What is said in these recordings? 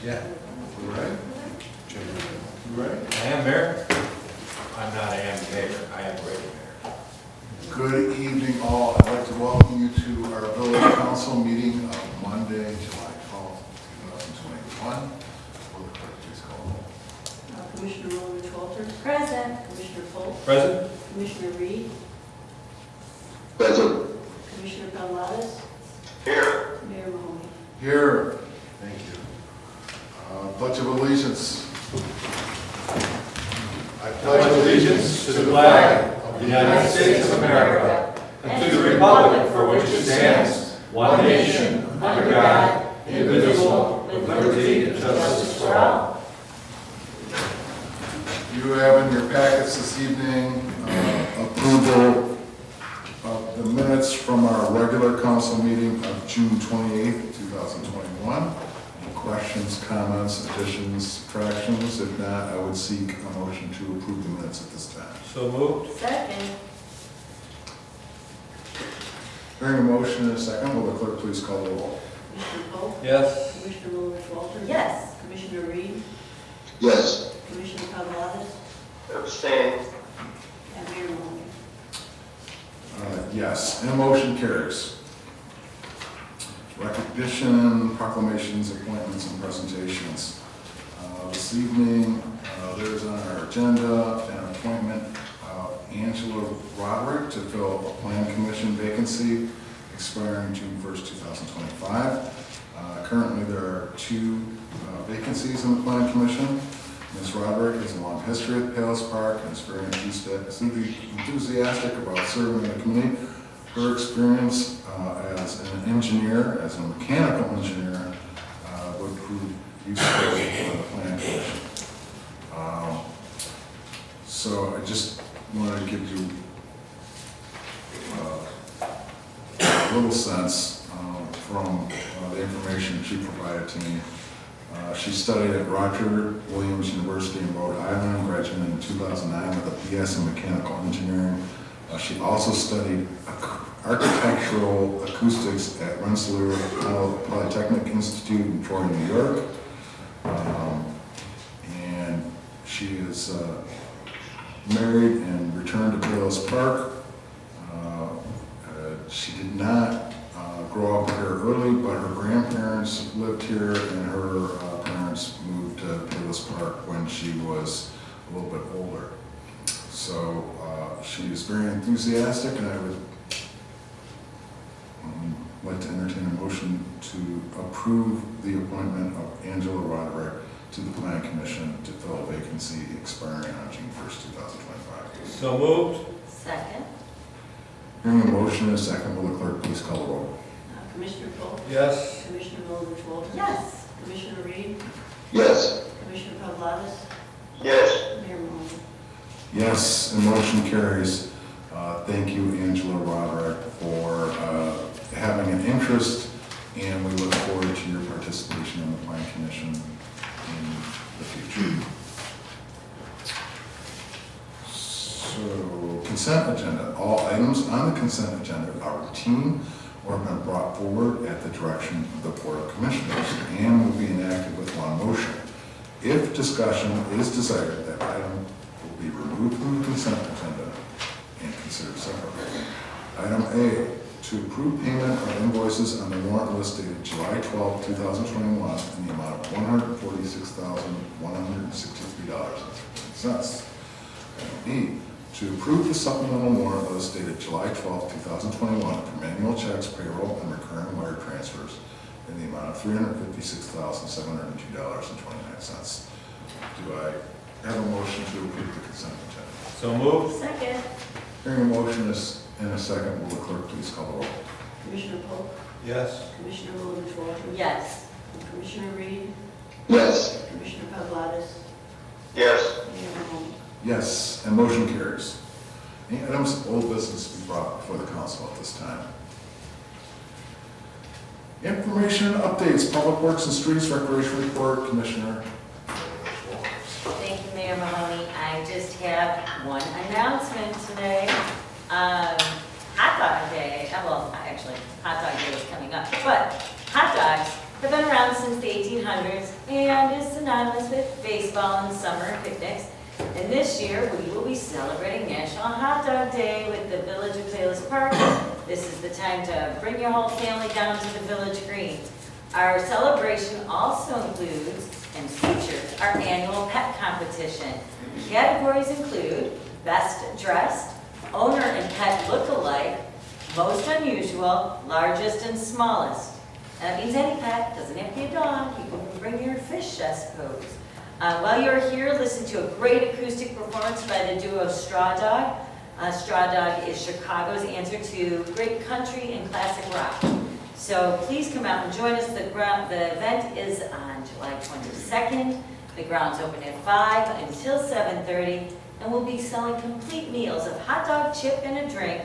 Yeah. You ready? You ready? I am mayor. I'm not am mayor, I am ready mayor. Good evening, all. I'd like to welcome you to our village council meeting of Monday, July 12th, 2021. Will the clerk please call the roll? Commissioner Rolovich Walters. Present. Commissioner Polk. Present? Commissioner Reed. Present. Commissioner Pavlonis. Here. Mayor Mahoney. Here. Thank you. Pledge of allegiance. I Pledge allegiance to the flag of the United States of America and to the republic for which it stands, one nation, under God, indivisible, with liberty and justice for all. You have in your packets this evening approval of the minutes from our regular council meeting of June 28th, 2021. Any questions, comments, additions, subtractions? If not, I would seek a motion to approve the minutes at this time. So moved? Second. Hearing a motion in a second, will the clerk please call the roll? Commissioner Polk. Yes. Commissioner Rolovich Walters. Yes. Commissioner Reed. Yes. Commissioner Pavlonis. Abstain. And Mayor Mahoney. Yes, and motion carries. Recognition, proclamations, appointments, and presentations. This evening, there's on our agenda an appointment of Angela Roderick to fill a plan commission vacancy expiring June 1st, 2025. Currently, there are two vacancies in the plan commission. Ms. Roderick has a long history at Palos Park and is very enthusiastic about serving the community. Her experience as an engineer, as a mechanical engineer, would prove useful for the plan commission. So I just wanted to give you a little sense from the information she provided to me. She studied at Roger Williams University in Rhode Island, graduated in 2009 with a BS in mechanical engineering. She also studied architectural acoustics at Rensselaer Polytechnic Institute in Troy, New York. And she is married and returned to Palos Park. She did not grow up here early, but her grandparents lived here and her parents moved to Palos Park when she was a little bit older. So she is very enthusiastic, and I would like to entertain a motion to approve the appointment of Angela Roderick to the Plan Commission to fill a vacancy expiring on June 1st, 2025. So moved? Second. Hearing a motion in a second, will the clerk please call the roll? Commissioner Polk. Yes. Commissioner Rolovich Walters. Yes. Commissioner Reed. Yes. Commissioner Pavlonis. Yes. Mayor Mahoney. Yes, and motion carries. Thank you, Angela Roderick, for having an interest, and we look forward to your participation in the Plan Commission in the future. So, consent agenda. All items on the consent agenda are routine or have been brought forward at the direction of the Board of Commissioners and will be enacted with one motion. If discussion is desired, that item will be removed from the consent agenda and considered separately. Item A, to approve payment of invoices on the warrant list dated July 12, 2021 in the amount of $146,163.50. Item B, to approve the supplemental warrant list dated July 12, 2021 for manual checks, payroll, and recurring wire transfers in the amount of $356,702.29. Do I have a motion to approve the consent agenda? So moved? Second. Hearing a motion in a second, will the clerk please call the roll? Commissioner Polk. Yes. Commissioner Rolovich Walters. Yes. Commissioner Reed. Yes. Commissioner Pavlonis. Yes. Mayor Mahoney. Yes, and motion carries. Any items of old business to be brought before the council at this time? Information and updates, Public Works and Streets Recreation Report, Commissioner. Thank you, Mayor Mahoney. I just have one announcement today. Hot Dog Day, well, actually, Hot Dog Day is coming up, but hot dogs have been around since the 1800s and is synonymous with baseball and summer picnics. And this year, we will be celebrating National Hot Dog Day with the Village of Palos Park. This is the time to bring your whole family down to the Village Green. Our celebration also includes and features our annual pet competition. Categories include Best Dressed, Owner and Pet Look-alike, Most Unusual, Largest and Smallest. That means any pet, doesn't have to be a dog, you can bring your fish, I suppose. While you're here, listen to a great acoustic performance by the duo Straw Dog. Straw Dog is Chicago's answer to great country and classic rock. So please come out and join us. The event is on July 22nd. The ground's open at 5 until 7:30, and we'll be selling complete meals of hot dog, chip, and a drink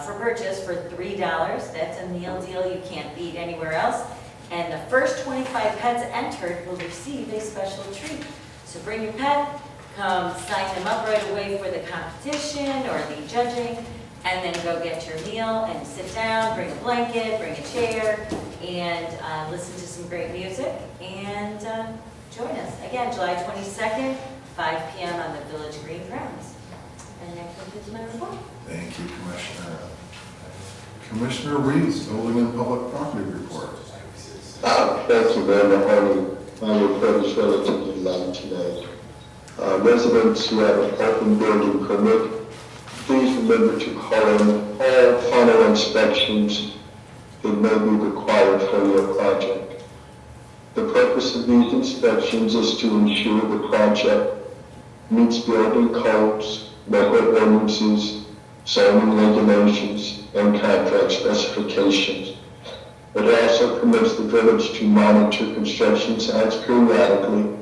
for purchase for $3. That's a meal deal you can't beat anywhere else. And the first 25 pets entered will receive a special treat. So bring your pet, come sign them up right away for the competition or the judging, and then go get your meal and sit down, bring a blanket, bring a chair, and listen to some great music, and join us. Again, July 22nd, 5 p.m. on the Village Green grounds. And that concludes my report. Thank you, Commissioner. Commissioner Reed's Building and Public Property Report. Thank you, Mayor Mahoney. My report is relatively light tonight. Residents who have an open building permit, please remember to call in all final inspections that may be required for your project. The purpose of these inspections is to ensure the project meets building codes, local ordinances, zoning regulations, and contract specifications. It also permits the village to monitor construction sites periodically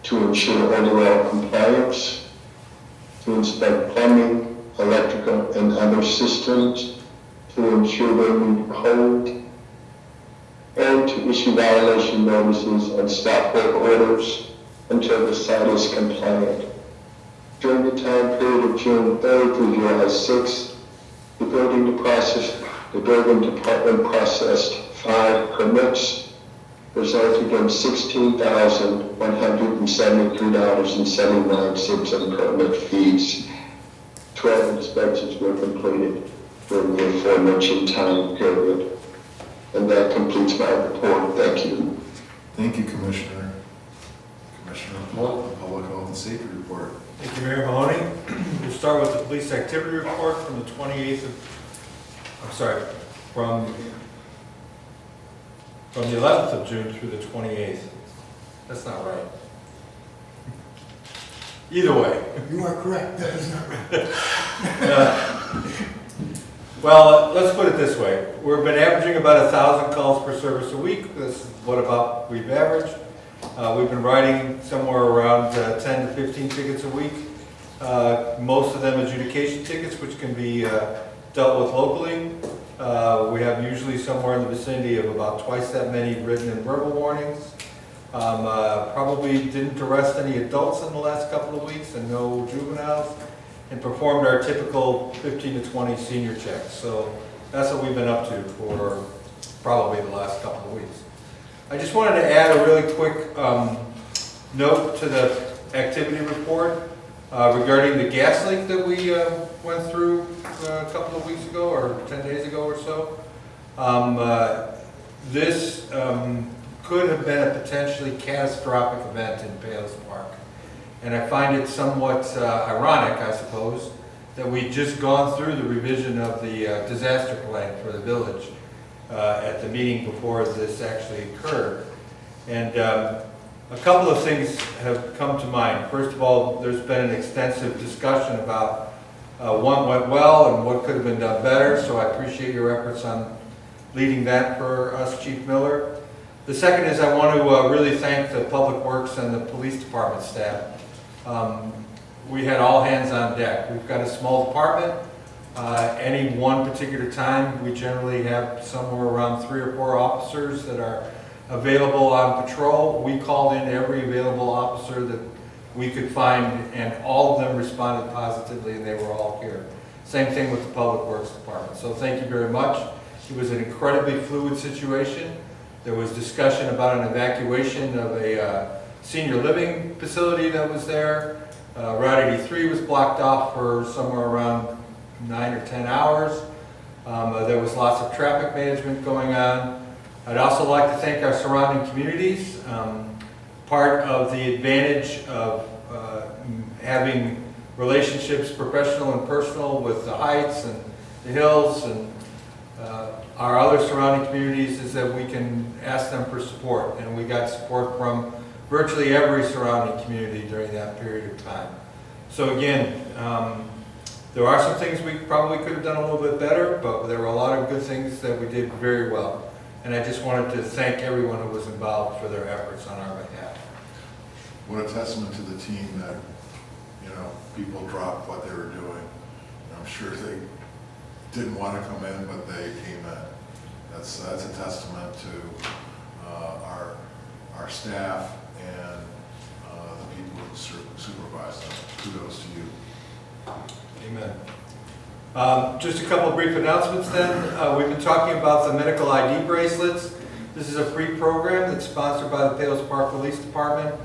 to ensure overall compliance, to inspect plumbing, electrical, and other systems, to ensure they meet code, and to issue violation notices and stop work orders until the site is compliant. During the time period of June 3rd through July 6th, the building department processed 5 permits, resulting in $16,173.79 in permit fees. 12 inspections were completed during the aforementioned time period. And that completes my report. Thank you. Thank you, Commissioner. Commissioner Polk, Public Health and Safety Report. Thank you, Mayor Mahoney. We'll start with the police activity report from the 28th of, from the 11th of June through the 28th. That's not right. Either way. You are correct, that is not right. Well, let's put it this way. We've been averaging about 1,000 calls per service a week. This is what about we've averaged. We've been writing somewhere around 10 to 15 tickets a week. Most of them adjudication tickets, which can be dealt with locally. We have usually somewhere in the vicinity of about twice that many written and verbal warnings. Probably didn't arrest any adults in the last couple of weeks and no juveniles, and performed our typical 15 to 20 senior checks. So that's what we've been up to for probably the last couple of weeks. I just wanted to add a really quick note to the activity report regarding the gas leak that we went through a couple of weeks ago or 10 days ago or so. This could have been a potentially catastrophic event in Palos Park. And I find it somewhat ironic, I suppose, that we'd just gone through the revision of the disaster plan for the village at the meeting before this actually occurred. And a couple of things have come to mind. First of all, there's been an extensive discussion about what went well and what could have been done better, so I appreciate your efforts on leading that for us, Chief Miller. The second is I want to really thank the Public Works and the Police Department staff. We had all hands on deck. We've got a small department. Any one particular time, we generally have somewhere around 3 or 4 officers that are available on patrol. We called in every available officer that we could find, and all of them responded positively, and they were all here. Same thing with the Public Works Department. So thank you very much. It was an incredibly fluid situation. There was discussion about an evacuation of a senior living facility that was there. Route 83 was blocked off for somewhere around 9 or 10 hours. There was lots of traffic management going on. I'd also like to thank our surrounding communities. Part of the advantage of having relationships, professional and personal, with the Heights and the Hills and our other surrounding communities is that we can ask them for support, and we got support from virtually every surrounding community during that period of time. So again, there are some things we probably could have done a little bit better, but there were a lot of good things that we did very well. And I just wanted to thank everyone who was involved for their efforts on our behalf. What a testament to the team that, you know, people dropped what they were doing. I'm sure they didn't want to come in, but they came in. That's a testament to our staff and the people who supervise them. Kudos to you. Amen. Just a couple of brief announcements then. We've been talking about the medical ID bracelets. This is a free program that's sponsored by the Palos Park Police Department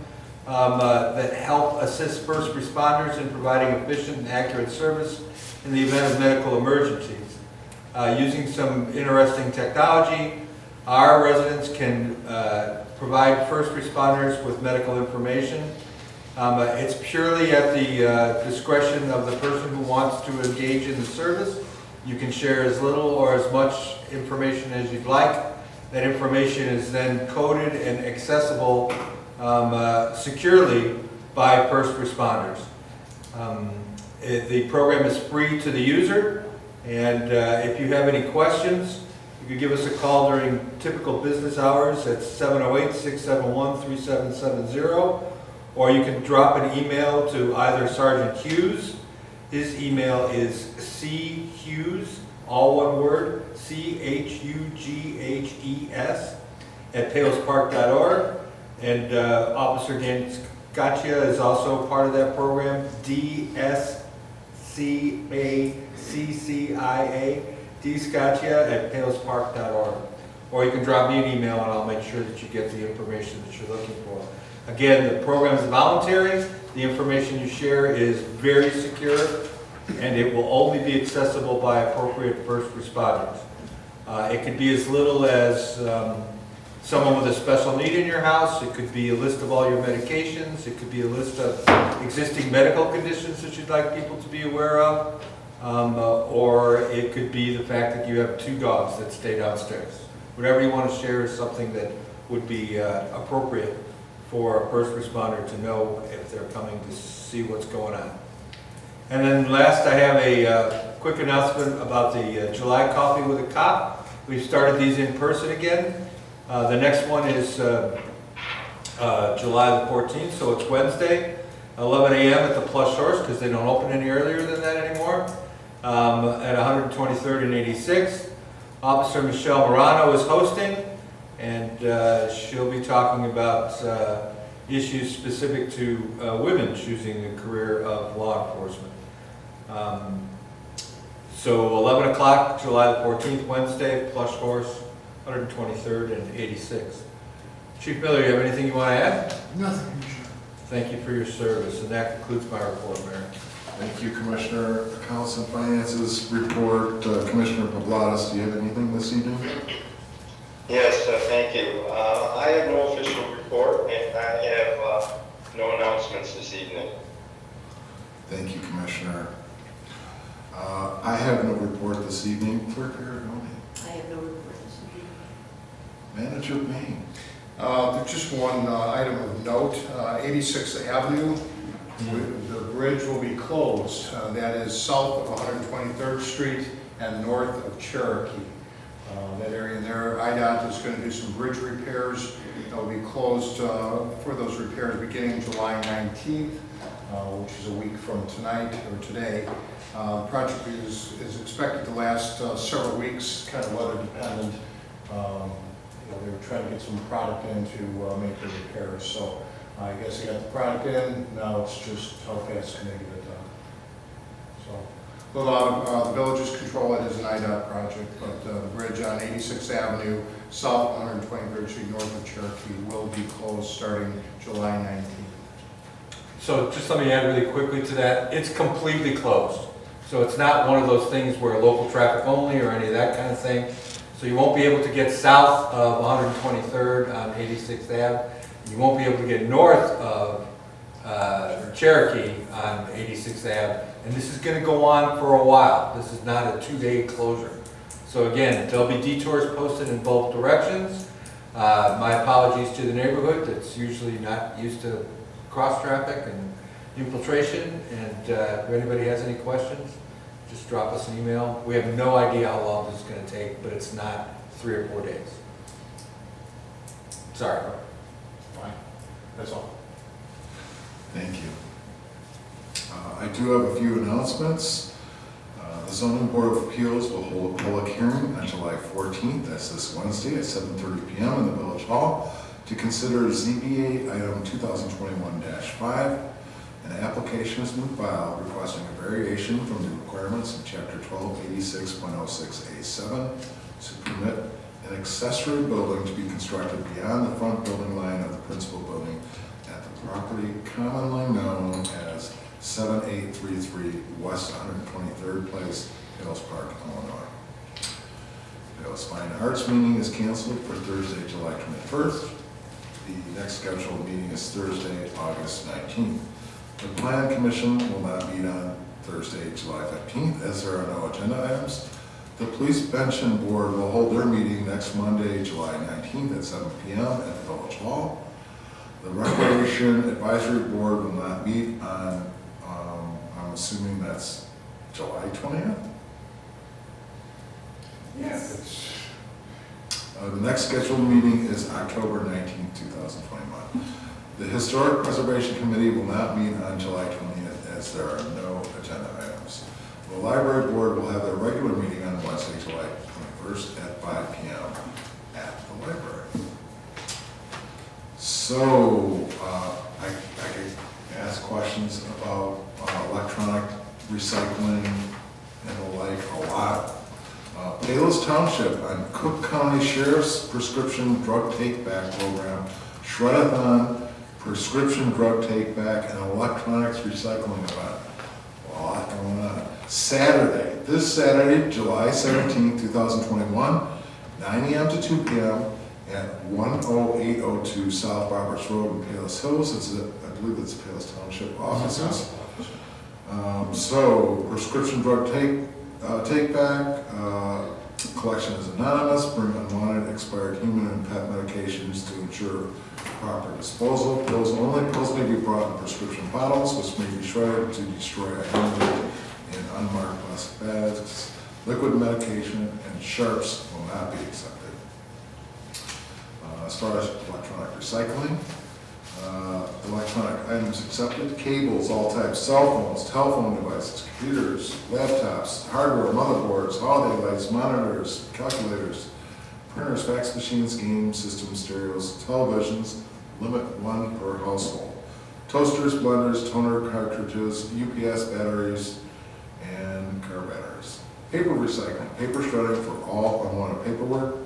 that help assist first responders in providing efficient and accurate service in the event of medical emergencies. Using some interesting technology, our residents can provide first responders with medical information. It's purely at the discretion of the person who wants to engage in the service. You can share as little or as much information as you'd like. That information is then coded and accessible securely by first responders. The program is free to the user, and if you have any questions, you can give us a call during typical business hours at 708-671-3770, or you can drop an email to either Sergeant Hughes. His email is chughes, all one word, CHUGHES, @palospark.org. And Officer Dan Scaccia is also part of that program, DSCACCIA, dscaccia@palospark.org. Or you can drop me an email and I'll make sure that you get the information that you're looking for. Again, the program is voluntary. The information you share is very secure, and it will only be accessible by appropriate first responders. It could be as little as someone with a special need in your house. It could be a list of all your medications. It could be a list of existing medical conditions that you'd like people to be aware of. Or it could be the fact that you have 2 dogs that stay downstairs. Whatever you want to share is something that would be appropriate for a first responder to know if they're coming to see what's going on. And then last, I have a quick announcement about the July Coffee with a Cop. We've started these in person again. The next one is July the 14th, so it's Wednesday, 11 a.m. at the Plush Horse, because they don't open any earlier than that anymore, at 123rd and 86th. Officer Michelle Morano is hosting, and she'll be talking about issues specific to women choosing the career of law enforcement. So 11 o'clock, July the 14th, Wednesday, Plush Horse, 123rd and 86th. Chief Miller, you have anything you want to add? Nothing, Commissioner. Thank you for your service, and that concludes my report, Mayor. Thank you, Commissioner. Accounts and Finances report. Commissioner Pavlatis, do you have anything this evening? Yes, thank you. I have no official report, and I have no announcements this evening. Thank you, Commissioner. I have no report this evening. Clerk Aragoni. I have no report this evening. Manager Bain. Just one item of note, 86th Avenue, the bridge will be closed. That is south of 123rd Street and north of Cherokee. That area in there, IDOT is going to do some bridge repairs. They'll be closed for those repairs beginning July 19th, which is a week from tonight or today. The project is expected to last several weeks, kind of weather dependent. They were trying to get some product in to make the repairs. So I guess they got the product in. Now it's just how fast can they get it done. So Well, the villages control it as an IDOT project, but the bridge on 86th Avenue, south of 123rd Street, north of Cherokee, will be closed starting July 19th. So just let me add really quickly to that, it's completely closed. So it's not one of those things where local traffic only or any of that kind of thing. So you won't be able to get south of 123rd on 86th Ave. You won't be able to get north of Cherokee on 86th Ave. And this is going to go on for a while. This is not a 2-day closure. So again, there'll be detours posted in both directions. My apologies to the neighborhood that's usually not used to cross traffic and infiltration. And if anybody has any questions, just drop us an email. We have no idea how long this is going to take, but it's not 3 or 4 days. Sorry. Fine, that's all. Thank you. I do have a few announcements. The Zoning Board of Appeals will hold a public hearing on July 14th, that's this Wednesday at 7:30 p.m. in the Village Hall to consider ZBA item 2021-5. An application has been filed requesting a variation from the requirements in Chapter 1286.06A7 to permit an accessory building to be constructed beyond the front building line of the principal building at the property commonly known as 7833 West 123rd Place, Hills Park, Illinois. Hills Fine Arts meeting is canceled for Thursday, July 21st. The next scheduled meeting is Thursday, August 19th. The Plan Commission will not meet on Thursday, July 15th, as there are no agenda items. The Police Pension Board will hold their meeting next Monday, July 19th at 7 p.m. at the Village Hall. The Recreation Advisory Board will not meet on, I'm assuming that's July 20th? Yes. The next scheduled meeting is October 19th, 2021. The Historic Preservation Committee will not meet on July 20th as there are no agenda items. The Library Board will have their regular meeting on Wednesday, July 21st at 5 p.m. at the library. So, I could ask questions about electronic recycling and the like a lot. Palos Township and Cook County Sheriff's Prescription Drug Take-Back Program, Shred-a-thon, Prescription Drug Take-Back, and Electronics Recycling Event. A lot going on. Saturday, this Saturday, July 17, 2021, 9 a.m. to 2 p.m. at 10802 South Roberts Road in Palos Hills. I believe it's Palos Township offices. So, prescription drug take-back, collection is anonymous, bring unwanted expired human and pet medications to ensure proper disposal. Pills only. Pills may be brought in prescription bottles, which may be shredded to destroy items in unmarked plastic bags. Liquid medication and sharps will not be accepted. As far as electronic recycling, electronic items accepted, cables, all types, cell phones, telephone devices, computers, laptops, hardware, motherboards, holiday lights, monitors, calculators, printers, fax machines, game systems, stereos, televisions, limit 1 per household. Toasters, blenders, toner cartridges, UPS batteries, and car batteries. Paper recycling, paper shredding for all unwanted paperwork.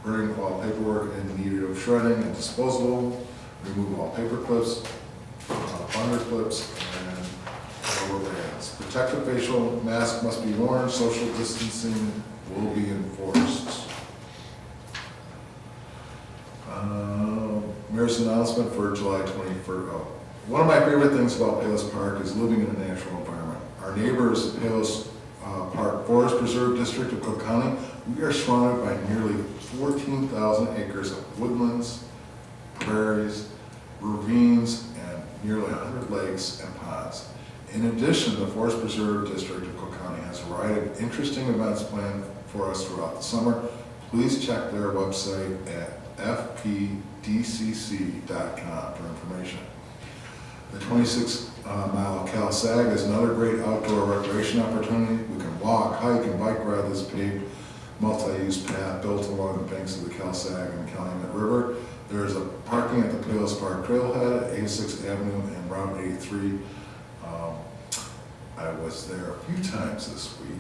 Bring all paperwork in need of shredding and disposal. Remove all paper clips, binder clips, and rubber bands. Protective facial mask must be worn. Social distancing will be enforced. Mayor's announcement for July 21st. One of my favorite things about Palos Park is living in a natural environment. Our neighbors at Palos Park Forest Preserve District of Cook County, we are surrounded by nearly 14,000 acres of woodlands, prairies, ravines, and nearly 100 lakes and ponds. In addition, the Forest Preserve District of Cook County has a variety of interesting events planned for us throughout the summer. Please check their website at fpdcc.com for information. The 26-mile Cal Sag is another great outdoor recreation opportunity. We can walk, hike, and bike ride this paved multi-use path built along the banks of the Cal Sag and Calumet River. There is a parking at the Palos Park Trailhead, 86th Avenue and Route 83. I was there a few times this week.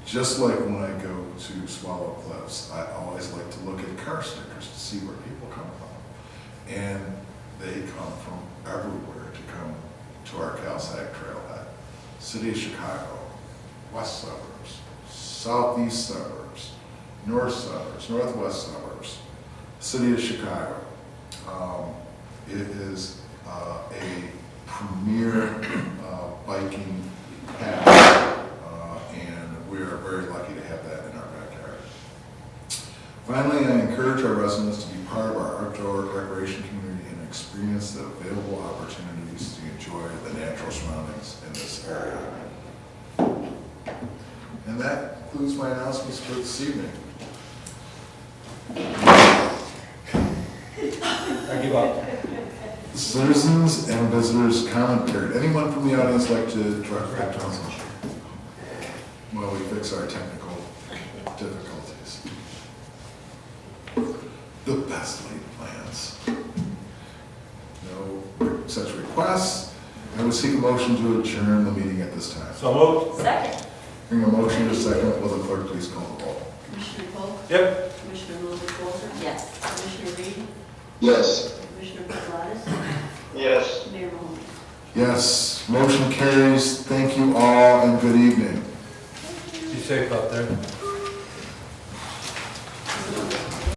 Just like when I go to Swallow Cliffs, I always like to look at car stickers to see where people come from. And they come from everywhere to come to our CalSAC trailhead. City of Chicago, west suburbs, southeast suburbs, north suburbs, northwest suburbs, City of Chicago. It is a premier biking path, and we are very lucky to have that in our backyard. Finally, I encourage our residents to be part of our outdoor recreation community and experience the available opportunities to enjoy the natural surroundings in this area. And that concludes my announcements for this evening. I give up. Citizens and visitors comment period. Anyone from the audience like to direct back to us while we fix our technical difficulties? The best laid plans. No such requests. I would seek a motion to adjourn the meeting at this time. So moved. Second. Hearing a motion to second, will the clerk please call the roll? Commissioner Polk? Yep. Commissioner Milovich Walters? Yes. Commissioner Reed? Yes. Commissioner Pavladis? Yes. Mayor Mahoney? Yes, motion carries. Thank you all and good evening. Be safe out there.